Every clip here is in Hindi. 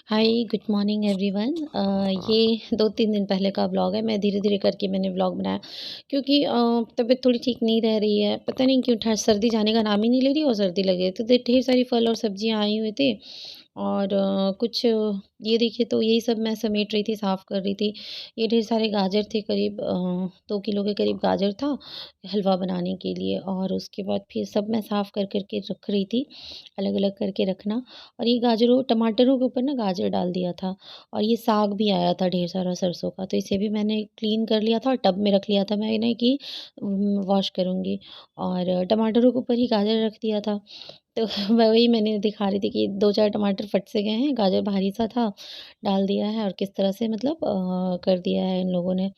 Hi good morning everyone. ये 2-3 दिन पहले का व्लॉग है। मैं धीरे-धीरे करके मैंने व्लॉग बनाया क्योंकि तबीयत थोड़ी ठीक नहीं रह रही है। पता नहीं क्यों ठ सर्दी जाने का नाम ही नहीं ले रही और सर्दी लग गई। तो ढेर सारी फल और सब्जियाँ आई हुई थी और कुछ ये देखिए तो यही सब मैं समेट रही थी, साफ़ कर रही थी। ये ढेर सारे गाजर थे, करीब 2 किलो के करीब गाजर था हलवा बनाने के लिए। और उसके बाद फिर सब मैं साफ़ कर के रख रही थी, अलग-अलग करके रखना। और ये गाजरों टमाटरों के ऊपर ना गाजर डाल दिया था और ये साग भी आया था ढेर सारा सरसों का, तो इसे भी मैंने क्लीन कर लिया था और टब में रख लिया था मैंने कि वॉश करूँगी। और टमाटरों के ऊपर ही गाजर रख दिया था। तो वही मैंने दिखा रही थी कि 2-4 टमाटर फट से गए हैं, गाजर भारी सा था, डाल दिया है और किस तरह से मतलब कर दिया है इन लोगों ने।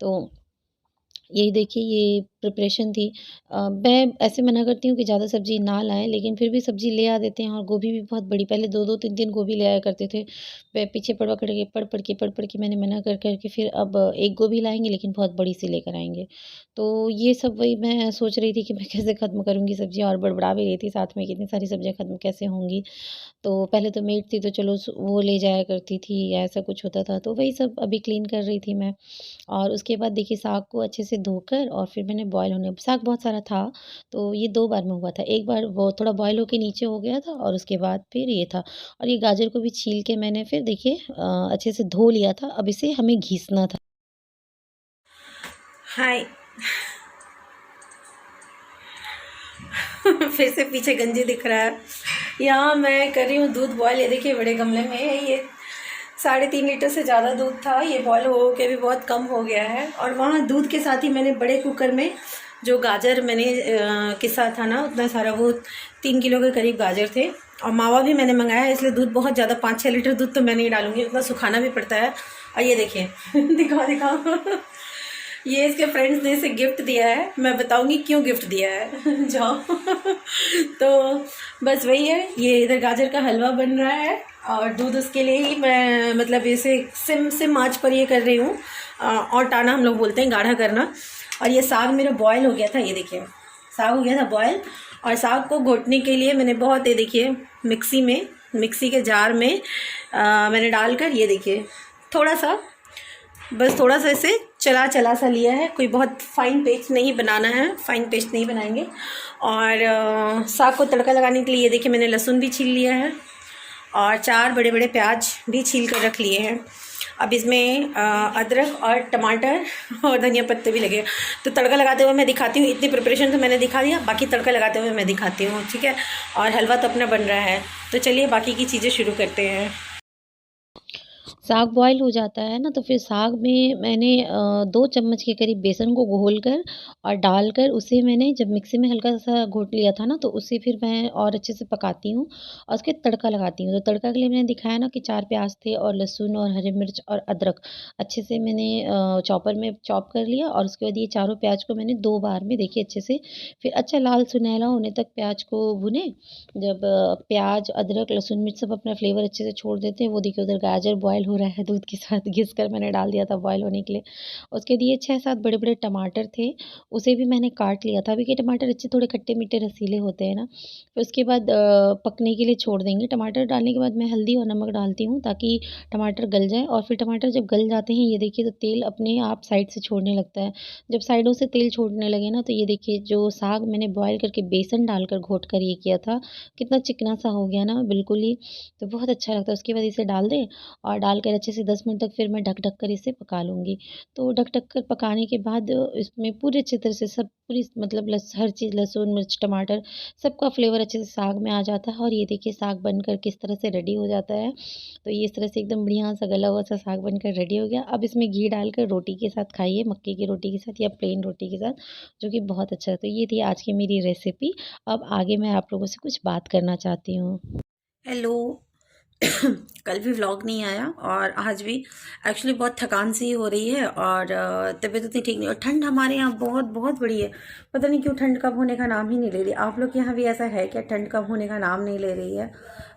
तो यही देखिए ये प्रिपरेशन थी। मैं ऐसे मना करती हूँ कि ज़्यादा सब्ज़ी ना लाएँ, लेकिन फिर भी सब्ज़ी ले आ देते हैं और गोभी भी बहुत बड़ी, पहले 2-2 3-3 गोभी ले आया करते थे। मैं पीछे पढ़-पढ़ के मैंने मना कर के फिर अब 1 गोभी लाएँगे लेकिन बहुत बड़ी-सी लेकर आएँगे। तो ये सब वही मैं सोच रही थी कि मैं कैसे ख़त्म करूँगी सब्ज़ियाँ, और बड़बड़ा भी रही थी साथ में कि इतनी सारी सब्ज़ियाँ ख़त्म कैसे होंगी। तो पहले तो मेड थी तो चलो वो ले जाया करती थी या ऐसा कुछ होता था, तो वही सब अभी क्लीन कर रही थी मैं। और उसके बाद देखिए साग को अच्छे से धोकर और फिर मैंने बॉयल होने, साग बहुत सारा था, तो ये 2 बार में हुआ था। एक बार वो थोड़ा बॉयल होके नीचे हो गया था और उसके बाद फिर ये था। और ये गाजर को भी छील के मैंने फिर देखिए अच्छे से धो लिया था। अब इसे हमें घिसना था। हाय। फिर से पीछे गंजी दिख रहा है। यहाँ मैं कर रही हूँ दूध बॉयल। ये देखिए बड़े गमले में है, ये 3.5 लीटर से ज़्यादा दूध था। ये बॉयल हो के भी बहुत कम हो गया है। और वहाँ दूध के साथ ही मैंने बड़े कुकर में जो गाजर मैंने किसा था ना, उतना सारा, वो 3 किलो के करीब गाजर थे। और मावा भी मैंने मंगाया है, इसलिए दूध बहुत ज़्यादा, 5-6 लीटर दूध तो मैं नहीं डालूंगी, उतना सुखाना भी पड़ता है। और ये देखिए दिखाओ दिखाओ ये इसके फ्रेंड्स ने इसे गिफ्ट दिया है। मैं बताऊंगी क्यों गिफ्ट दिया है जाओ। तो बस वही है, ये इधर गाजर का हलवा बन रहा है और दूध उसके लिए ही मैं मतलब इसे सिम सिम आंच पर ये कर रही हूँ। और टाना हम लोग बोलते हैं, गाढ़ा करना। और ये साग मेरा बॉयल हो गया था, ये देखिए साग हो गया था बॉयल। और साग को घोटने के लिए मैंने बहुत, ये देखिए मिक्सी के जार में मैंने डालकर, ये देखिए थोड़ा सा, बस थोड़ा सा इसे चला चला सा लिया है। कोई बहुत फाइन पेस्ट नहीं बनाना है, फाइन पेस्ट नहीं बनाएंगे। और साग को तड़का लगाने के लिए ये देखिए मैंने लहसुन भी छील लिया है और 4 बड़े बड़े प्याज भी छील कर रख लिए हैं। अब इसमें अदरक और टमाटर और धनिया पत्ते भी लगे। तो तड़का लगाते हुए मैं दिखाती हूँ। इतनी प्रिपरेशन तो मैंने दिखा दिया, बाकी तड़का लगाते हुए मैं दिखाती हूँ, ठीक है। और हलवा तो अपना बन रहा है, तो चलिए बाकी की चीज़ें शुरू करते हैं। साग बॉयल हो जाता है ना, तो फिर साग में मैंने 2 चम्मच के करीब बेसन को घोलकर और डालकर उसे मैंने जब मिक्सी में हल्का-सा घोट लिया था ना, तो उसे फिर मैं और अच्छे से पकाती हूँ और उसके तड़का लगाती हूँ। तो तड़का के लिए मैंने दिखाया ना कि 4 प्याज़ थे और लहसुन और हरी मिर्च और अदरक अच्छे से मैंने चॉपर में चॉप कर लिया। और उसके बाद ये चारों प्याज़ को मैंने 2 बार में देखिए अच्छे से फिर अच्छा लाल सुनहरा होने तक प्याज़ को भुने। जब प्याज़, अदरक, लहसुन, मिर्च सब अपना फ्लेवर अच्छे से छोड़ देते हैं, वो देखिए उधर गाजर बॉयल हो रहा है दूध के साथ, घिस कर मैंने डाल दिया था बॉयल होने के लिए। उसके लिए 6-7 बड़े-बड़े टमाटर थे, उसे भी मैंने काट लिया था। अभी के टमाटर अच्छे थोड़े खट्टे-मीठे रसीले होते हैं ना, फिर उसके बाद पकने के लिए छोड़ देंगे। टमाटर डालने के बाद मैं हल्दी और नमक डालती हूँ ताकि टमाटर गल जाएँ। और फिर टमाटर जब गल जाते हैं, ये देखिए तो तेल अपने आप साइड से छोड़ने लगता है। जब साइडों से तेल छोड़ने लगे ना, तो ये देखिए जो साग मैंने बॉयल करके बेसन डालकर घोट कर ये किया था, कितना चिकना सा हो गया ना बिल्कुल ही, तो बहुत अच्छा लगता है। उसके बाद इसे डाल दें और डालकर अच्छे से 10 मिनट तक फिर मैं ढक-ढक कर इसे पका लूँगी। तो ढक-ढक कर पकाने के बाद इसमें पूरे अच्छे तरह से सब पूरी मतलब हर चीज़ लहसुन, मिर्च, टमाटर सबका फ्लेवर अच्छे से साग में आ जाता है। और ये देखिए साग बनकर किस तरह से रेडी हो जाता है। तो ये इस तरह से एकदम बढ़िया सा गला हुआ सा साग बनकर रेडी हो गया। अब इसमें घी डालकर रोटी के साथ खाइए, मक्के की रोटी के साथ या प्लेन रोटी के साथ, जो कि बहुत अच्छा है। तो ये थी आज की मेरी रेसिपी। अब आगे मैं आप लोगों से कुछ बात करना चाहती हूँ। हेलो। कल भी व्लॉग नहीं आया और आज भी एक्चुअली बहुत थकान सी हो रही है और तबीयत उतनी ठीक नहीं। और ठंड हमारे यहाँ बहुत बहुत बड़ी है। पता नहीं क्यों ठंड कम होने का नाम ही नहीं ले रही। आप लोग के यहाँ भी ऐसा है क्या, ठंड कम होने का नाम नहीं ले रही है?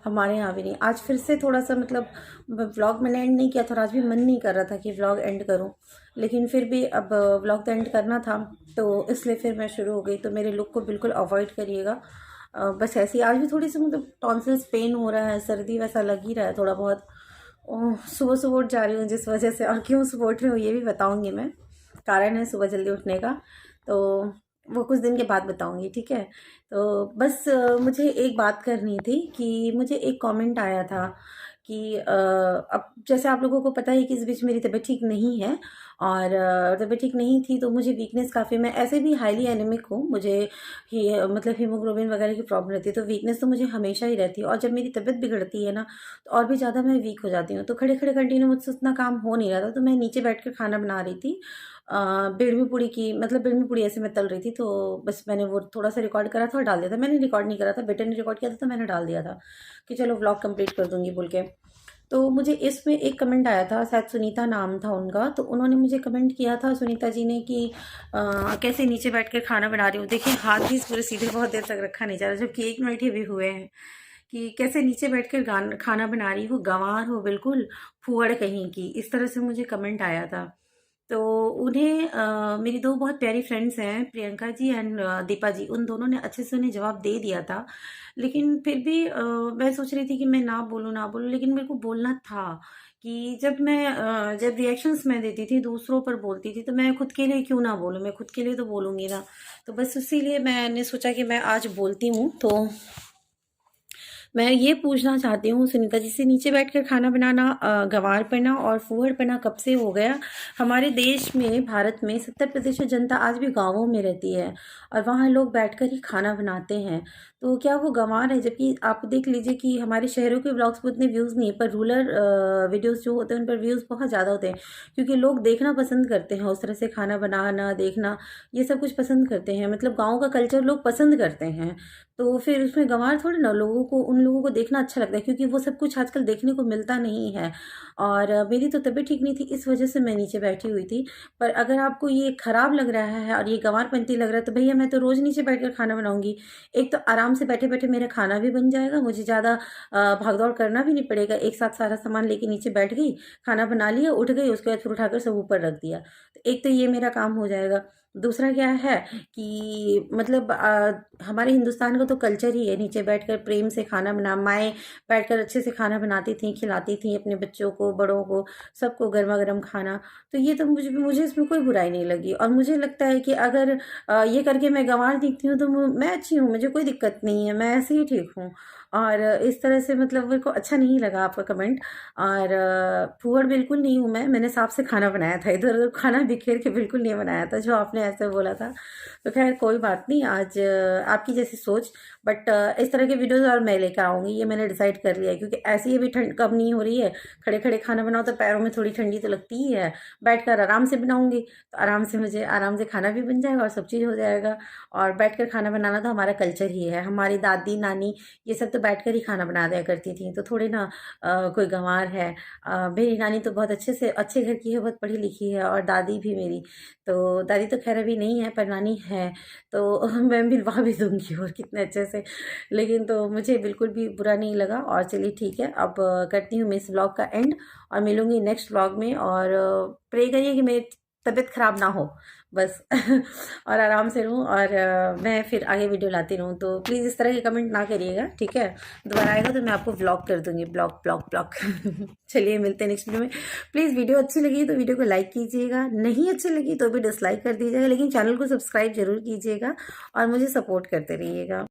हमारे यहाँ भी नहीं। आज फिर से थोड़ा सा मतलब व्लॉग मैंने एंड नहीं किया था और आज भी मन नहीं कर रहा था कि व्लॉग एंड करूँ, लेकिन फिर भी अब व्लॉग तो एंड करना था, तो इसलिए फिर मैं शुरू हो गई। तो मेरे लुक को बिल्कुल अवॉइड करिएगा। बस ऐसे ही आज भी थोड़ी सी मतलब टॉन्सिल्स पेन हो रहा है, सर्दी वैसा लग ही रहा है थोड़ा बहुत। सुबह सुबह उठ जा रही हूँ जिस वजह से, और क्यों सुबह उठ रही हूँ ये भी बताऊँगी मैं, कारण है सुबह जल्दी उठने का, तो वो कुछ दिन के बाद बताऊँगी, ठीक है। तो बस मुझे एक बात करनी थी कि मुझे एक कमेंट आया था कि अब जैसे आप लोगों को पता है कि इस बीच मेरी तबीयत ठीक नहीं है, और तबीयत ठीक नहीं थी तो मुझे वीकनेस काफ़ी, मैं ऐसे भी हाईली एनीमिक हूँ, मुझे मतलब हीमोग्लोबिन वगैरह की प्रॉब्लम रहती है, तो वीकनेस तो मुझे हमेशा ही रहती है, और जब मेरी तबीयत बिगड़ती है ना तो और भी ज़्यादा मैं वीक हो जाती हूँ। तो खड़े खड़े कंटिन्यू मुझसे उतना काम हो नहीं रहा था, तो मैं नीचे बैठ कर खाना बना रही थी, बेड़मी पूड़ी की, मतलब बेड़मी पूड़ी ऐसे मैं तल रही थी, तो बस मैंने वो थोड़ा सा रिकॉर्ड करा था और डाल दिया था। मैंने रिकॉर्ड नहीं करा था, बेटे ने रिकॉर्ड किया था तो मैंने डाल दिया था कि चलो व्लॉग कंप्लीट कर दूंगी बोल के। तो मुझे इसमें एक कमेंट आया था, शायद सुनीता नाम था उनका, तो उन्होंने मुझे कमेंट किया था सुनीता जी ने कि कैसे नीचे बैठ कर खाना बना रही हूँ। देखिए हाथ भी पूरे सीधे बहुत देर तक रखा नहीं जा रहा, जबकि 1 मिनट ही भी हुए हैं, कि कैसे नीचे बैठ कर खाना बना रही हो, गंवार हो बिल्कुल, फूहड़ कहीं की, इस तरह से मुझे कमेंट आया था। तो उन्हें मेरी 2 बहुत प्यारी फ्रेंड्स हैं, प्रियंका जी एंड दीपा जी, उन दोनों ने अच्छे से उन्हें जवाब दे दिया था। लेकिन फिर भी मैं सोच रही थी कि मैं ना बोलूँ, लेकिन मेरे को बोलना था कि जब रिएक्शंस मैं देती थी, दूसरों पर बोलती थी, तो मैं खुद के लिए क्यों ना बोलूँ, मैं खुद के लिए तो बोलूँगी ना। तो बस इसीलिए मैंने सोचा कि मैं आज बोलती हूँ। तो मैं ये पूछना चाहती हूँ सुनीता जी से, नीचे बैठकर खाना बनाना गंवारपना और फूहड़पना कब से हो गया? हमारे देश में, भारत में 70% जनता आज भी गाँवों में रहती है, और वहाँ लोग बैठकर ही खाना बनाते हैं। तो क्या वो गँवार है? जबकि आप देख लीजिए कि हमारे शहरों के व्लॉग्स पे उतने व्यूज़ नहीं है, पर रूरल वीडियोज़ जो होते हैं उन पर व्यूज़ बहुत ज़्यादा होते हैं, क्योंकि लोग देखना पसंद करते हैं, उस तरह से खाना बनाना, देखना, ये सब कुछ पसंद करते हैं। मतलब गाँव का कल्चर लोग पसंद करते हैं। तो फिर उसमें गँवार थोड़ी ना, उन लोगों को देखना अच्छा लगता है, क्योंकि वो सब कुछ आजकल देखने को मिलता नहीं है। और मेरी तो तबीयत ठीक नहीं थी, इस वजह से मैं नीचे बैठी हुई थी। पर अगर आपको ये खराब लग रहा है और ये गँवारपंती लग रहा है, तो भैया मैं तो रोज़ नीचे बैठकर खाना बनाऊँगी। एक तो आराम से बैठे-बैठे मेरा खाना भी बन जाएगा, मुझे ज़्यादा भाग-दौड़ करना भी नहीं पड़ेगा। एक साथ सारा सामान लेके नीचे बैठ गई, खाना बना लिया, उठ गई, उसके बाद फिर उठाकर सब ऊपर रख दिया। तो एक तो ये मेरा काम हो जाएगा। दूसरा क्या है कि मतलब हमारे हिंदुस्तान का तो कल्चर ही है नीचे बैठकर प्रेम से खाना बना, माएँ बैठकर अच्छे से खाना बनाती थीं, खिलाती थीं अपने बच्चों को, बड़ों को, सबको गरमा-गरम खाना। तो ये तो मुझे इसमें कोई बुराई नहीं लगी, और मुझे लगता है कि अगर ये करके मैं गँवार दिखती हूँ तो मैं अच्छी हूँ, मुझे कोई दिक्कत नहीं है, मैं ऐसे ही ठीक हूँ। और इस तरह से मतलब मेरे को अच्छा नहीं लगा आपका कमेंट। और फूहड़ बिल्कुल नहीं हूँ मैं, मैंने साफ से खाना बनाया था, इधर-उधर खाना बिखेर के बिल्कुल नहीं बनाया था, जो आपने ऐसे बोला था। तो ख़ैर कोई बात नहीं, आज आपकी जैसी सोच, बट इस तरह के वीडियोज़ और मैं लेकर आऊँगी, ये मैंने डिसाइड कर लिया है, क्योंकि ऐसे ही अभी ठंड कम नहीं हो रही है, खड़े-खड़े खाना बनाओ तो पैरों में थोड़ी ठंडी तो लगती ही है। बैठकर आराम से बनाऊँगी, तो मुझे आराम से खाना भी बन जाएगा और सब चीज़ हो जाएगा। और बैठकर खाना बनाना तो हमारा कल्चर ही है, हमारी दादी, नानी ये सब तो बैठकर ही खाना बना दिया करती थीं, तो थोड़ी ना कोई गँवार है। मेरी नानी तो बहुत अच्छे घर की है, बहुत पढ़ी-लिखी है, और दादी भी मेरी, तो दादी तो ख़ैर अभी नहीं है, पर नानी है, तो मैं मिलवा भी दूँगी और कितने अच्छे से। लेकिन तो मुझे बिल्कुल भी बुरा नहीं लगा, और चलिए ठीक है, अब करती हूँ मैं इस व्लॉग का एंड, और मिलूँगी नेक्स्ट व्लॉग में, और प्रे करिए कि मेरी तबीयत ख़राब ना हो बस। और आराम से रहूँ, और मैं फिर आगे वीडियो लाती रहूँ। तो प्लीज़ इस तरह के कमेंट ना करिएगा, ठीक है? दोबारा आएगा तो मैं आपको व्लॉग कर दूँगी, ब्लॉग। चलिए मिलते हैं नेक्स्ट वीडियो में। प्लीज़ वीडियो अच्छी लगी तो वीडियो को लाइक कीजिएगा, नहीं अच्छी लगी तो भी डिसलाइक कर दीजिएगा, लेकिन चैनल को सब्सक्राइब ज़रूर कीजिएगा और मुझे सपोर्ट करते रहिएगा।